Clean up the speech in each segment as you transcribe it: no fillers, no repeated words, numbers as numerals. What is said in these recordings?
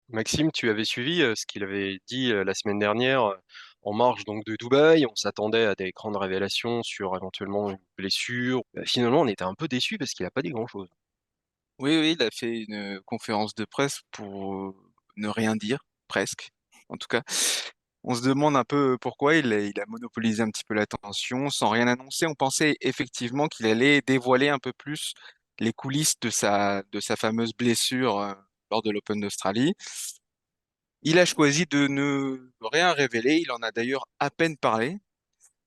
Maxime, tu avais suivi ce qu'il avait dit la semaine dernière en marge donc de Dubaï. On s'attendait à des grandes révélations sur éventuellement une blessure. Finalement, on était un peu déçus parce qu'il n'a pas dit grand-chose. Oui, oui, il a fait une conférence de presse pour ne rien dire, presque. En tout cas, on se demande un peu pourquoi il a monopolisé un petit peu l'attention sans rien annoncer. On pensait effectivement qu'il allait dévoiler un peu plus les coulisses de sa fameuse blessure lors de l'Open d'Australie. Il a choisi de ne rien révéler. Il en a d'ailleurs à peine parlé.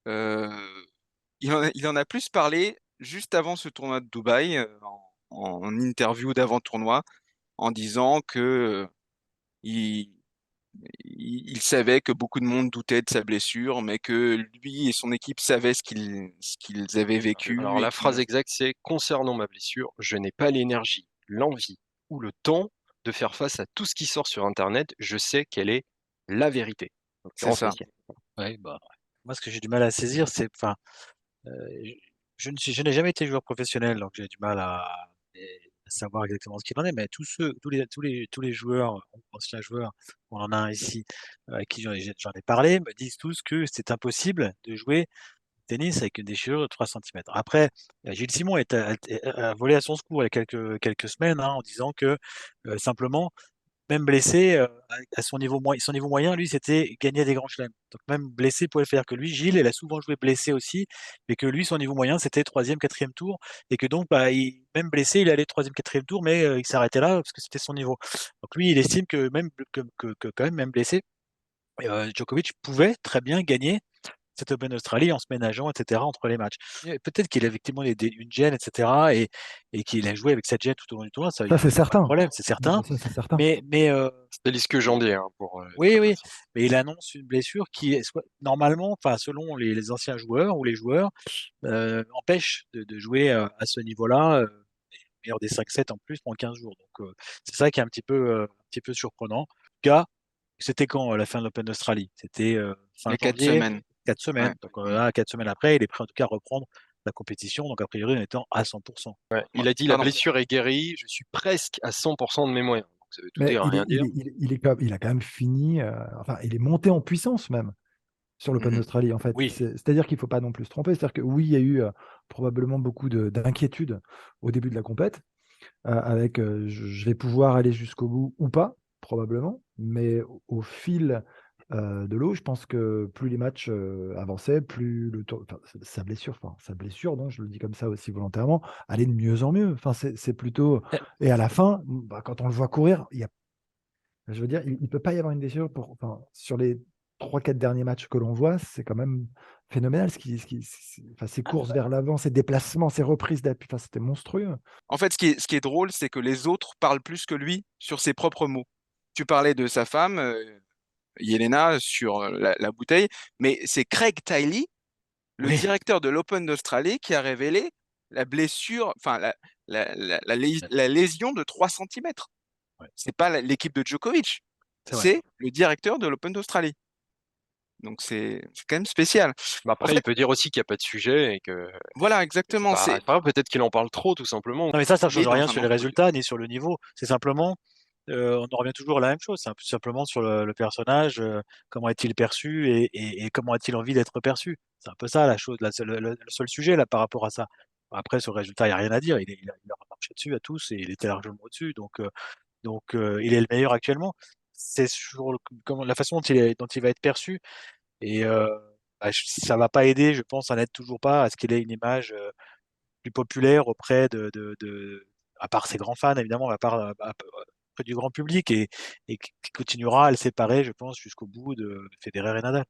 Euh, il en a plus parlé juste avant ce tournoi de Dubaï, en interview d'avant-tournoi, en disant que il, il savait que beaucoup de monde doutait de sa blessure, mais que lui et son équipe savaient ce qu'ils avaient Alors vécu et la phrase que exacte, c'est concernant ma blessure, je n'ai pas l'énergie, l'envie ou le temps de faire face à tout ce qui sort sur Internet. Je sais quelle est la vérité. En c'est l'occurrence, la ça. sienne. Ouais, bah, moi, ce que j'ai du mal à saisir, c'est, enfin, je je n'ai jamais été joueur professionnel, donc j'ai du mal à savoir exactement ce qu'il en est, mais tous les joueurs, anciens joueurs, on en a un ici, à qui j'en ai parlé, me disent tous que c'est impossible de jouer au tennis avec une déchirure de 3 centimètres. Après, Gilles Simon a volé à son secours il y a quelques semaines, hein, en disant que, simplement, même blessé, à son niveau moyen, lui, c'était gagner des grands chelems. Donc même blessé, il pouvait le faire. Que lui, Gilles, il a souvent joué blessé aussi, mais que lui, son niveau moyen, c'était 3e, 4e tour et que donc, bah, même blessé, il allait 3e, 4e tour, mais il s'arrêtait là parce que c'était son niveau. Donc lui, il estime que même que quand même, même blessé, Djokovic pouvait très bien gagner cette Open d'Australie en se ménageant et cetera entre les matchs. Et peut-être qu'il a effectivement une gêne et cetera et qu'il a joué avec cette gêne tout au long du tournoi, ça, il Ça, y c'est a pas de certain. problème, c'est certain. Ça, c'est certain. Mais C'est l'isque Jandier hein, pour être oui, oui, précis. mais il annonce une blessure qui est soit normalement, enfin selon les anciens joueurs ou les joueurs, empêche de jouer, à ce niveau-là, meilleur des 5-7 en plus pendant 15 jours. Donc c'est ça qui est un petit peu surprenant. En tout cas, c'était quand, la fin de l'Open d'Australie? C'était, fin Les 4 semaines. janvier, 4 Ouais. semaines. Donc Mm. là, 4 semaines après, il est prêt en tout cas à reprendre la compétition, donc a priori en étant à 100. Ouais, Ouais, il a dit la pardon. blessure est guérie, je suis presque à 100% de mes moyens. Donc, ça veut tout dire Mais et rien dire. il a quand même fini, enfin, il est monté en puissance même sur l'Open Mhm. d'Australie, en fait. Oui, C'est-à-dire qu'il ne faut pas non plus se tromper. C'est-à-dire que oui, il y a eu probablement beaucoup d'inquiétudes au début de la compète, avec je vais pouvoir aller jusqu'au bout ou pas, probablement. Mais au fil de l'eau, je pense que plus les matchs avançaient, plus enfin, sa blessure, donc je le dis comme ça aussi volontairement, allait de mieux en mieux. Enfin, c'est plutôt. Et à la fin, bah, quand on le voit courir, je veux dire, il ne peut pas y avoir une déchirure enfin, sur les 3-4 derniers matchs que l'on voit, c'est quand même phénoménal. Enfin, ses courses vers l'avant, ses déplacements, ses reprises d'appui, enfin, c'était monstrueux. En fait, ce qui est drôle, c'est que les autres parlent plus que lui sur ses propres mots. Tu parlais de sa femme, Yelena, sur la bouteille, mais c'est Craig Tiley, le oui. directeur de l'Open d'Australie, qui a révélé la blessure, enfin la lésion de 3 centimètres. Ouais, C'est pas l'équipe de Djokovic, c'est vrai. c'est le directeur de l'Open d'Australie. Donc c'est quand même spécial. Mais En après, il fait, peut dire aussi qu'il n'y a pas de sujet et que voilà, c'est exactement. pas, c'est pas grave, peut-être qu'il en parle trop, tout simplement. Non, mais ça ne Il est change rien dans un sur les entre-deux. résultats ni sur le niveau. C'est simplement, on en revient toujours à la même chose. C'est simplement sur le personnage, comment est-il perçu et comment a-t-il envie d'être perçu? C'est un peu ça la chose, là, c'est le seul sujet là par rapport à ça. Après sur le résultat, il y a rien à dire. Il leur a marché dessus à tous et il était largement au-dessus donc il est le meilleur actuellement. C'est sur comment la façon dont il va être perçu et bah, ça va pas aider, je pense, ça n'aide toujours pas à ce qu'il ait une image, plus populaire auprès à part ses grands fans évidemment, auprès du grand public et qui continuera à le séparer, je pense, jusqu'au bout de Federer et Nadal.